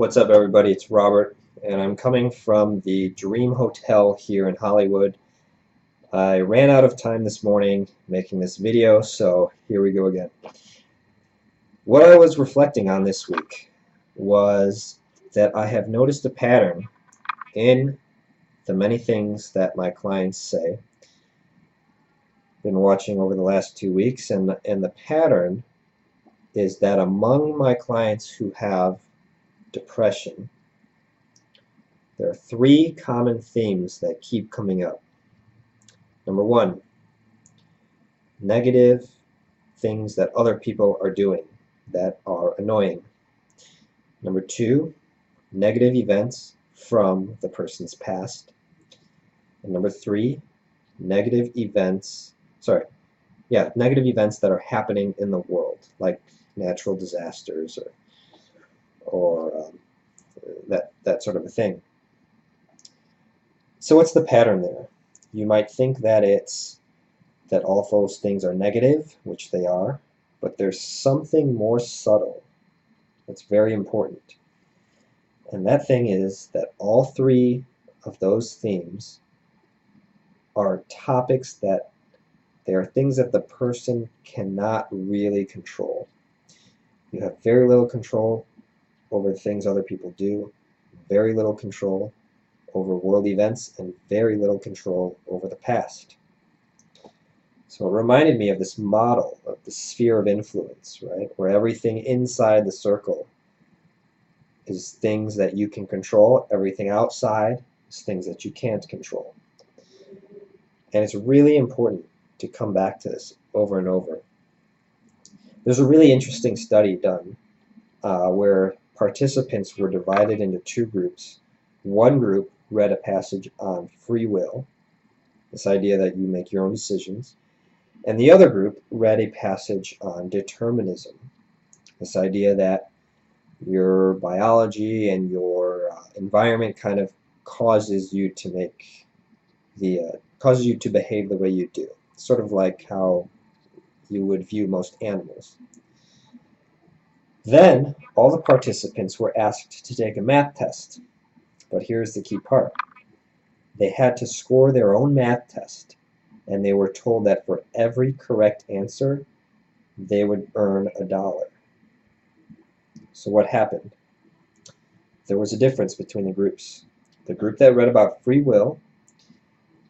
What's up, everybody? It's Robert, and I'm coming from the Dream Hotel here in Hollywood. I ran out of time this morning making this video, so here we go again. What I was reflecting on this week was that I have noticed a pattern in the many things that my clients say. Been watching over the last 2 weeks, and the pattern is that among my clients who have depression, there are three common themes that keep coming up. Number one, negative things that other people are doing that are annoying. Number two, negative events from the person's past. And number three, negative events that are happening in the world, like natural disasters or that sort of a thing. So what's the pattern there? You might think that it's that all those things are negative, which they are, but there's something more subtle that's very important. And that thing is that all three of those themes are topics that they are things that the person cannot really control. You have very little control over the things other people do, very little control over world events, and very little control over the past. So it reminded me of this model of the sphere of influence, right? Where everything inside the circle is things that you can control, everything outside is things that you can't control. And it's really important to come back to this over and over. There's a really interesting study done where participants were divided into two groups. One group read a passage on free will, this idea that you make your own decisions, and the other group read a passage on determinism, this idea that your biology and your environment kind of causes you to behave the way you do, sort of like how you would view most animals. Then all the participants were asked to take a math test. But here's the key part. They had to score their own math test, and they were told that for every correct answer, they would earn $1. So what happened? There was a difference between the groups. The group that read about free will,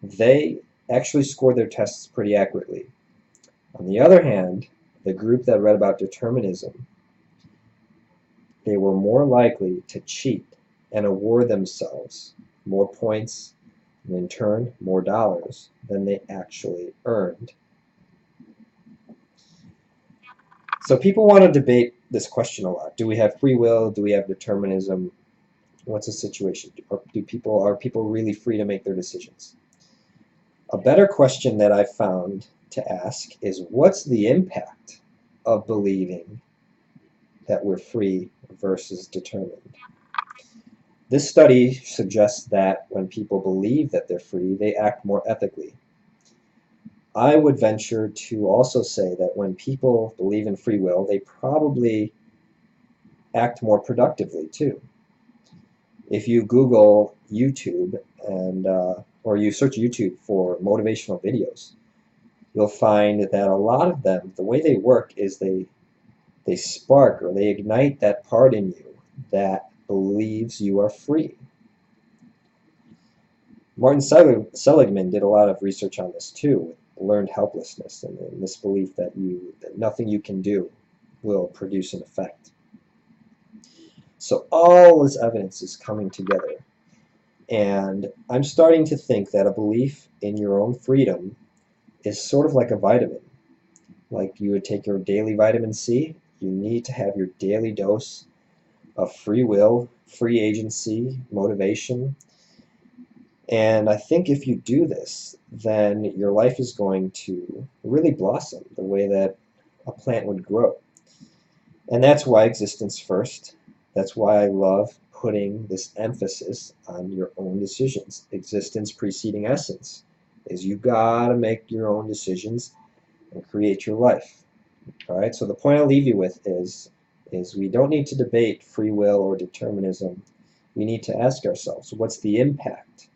they actually scored their tests pretty accurately. On the other hand, the group that read about determinism, they were more likely to cheat and award themselves more points and in turn more dollars than they actually earned. So people want to debate this question a lot. Do we have free will? Do we have determinism? What's the situation? Are people really free to make their decisions? A better question that I found to ask is, what's the impact of believing that we're free versus determined? This study suggests that when people believe that they're free, they act more ethically. I would venture to also say that when people believe in free will, they probably act more productively too. If you Google YouTube or you search YouTube for motivational videos, you'll find that a lot of them, the way they work is they spark or they ignite that part in you that believes you are free. Martin Seligman did a lot of research on this too, with learned helplessness and this belief that nothing you can do will produce an effect. So all this evidence is coming together, and I'm starting to think that a belief in your own freedom is sort of like a vitamin. Like you would take your daily vitamin C, you need to have your daily dose of free will, free agency, motivation. And I think if you do this, then your life is going to really blossom the way that a plant would grow. And that's why existence first. That's why I love putting this emphasis on your own decisions. Existence preceding essence is you gotta make your own decisions and create your life. All right, so the point I'll leave you with is is we don't need to debate free will or determinism. We need to ask ourselves, what's the impact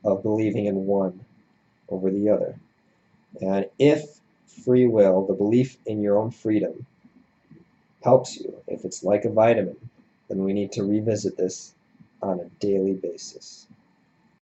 of believing in one over the other? And if free will, the belief in your own freedom, helps you, if it's like a vitamin, then we need to revisit this on a daily basis.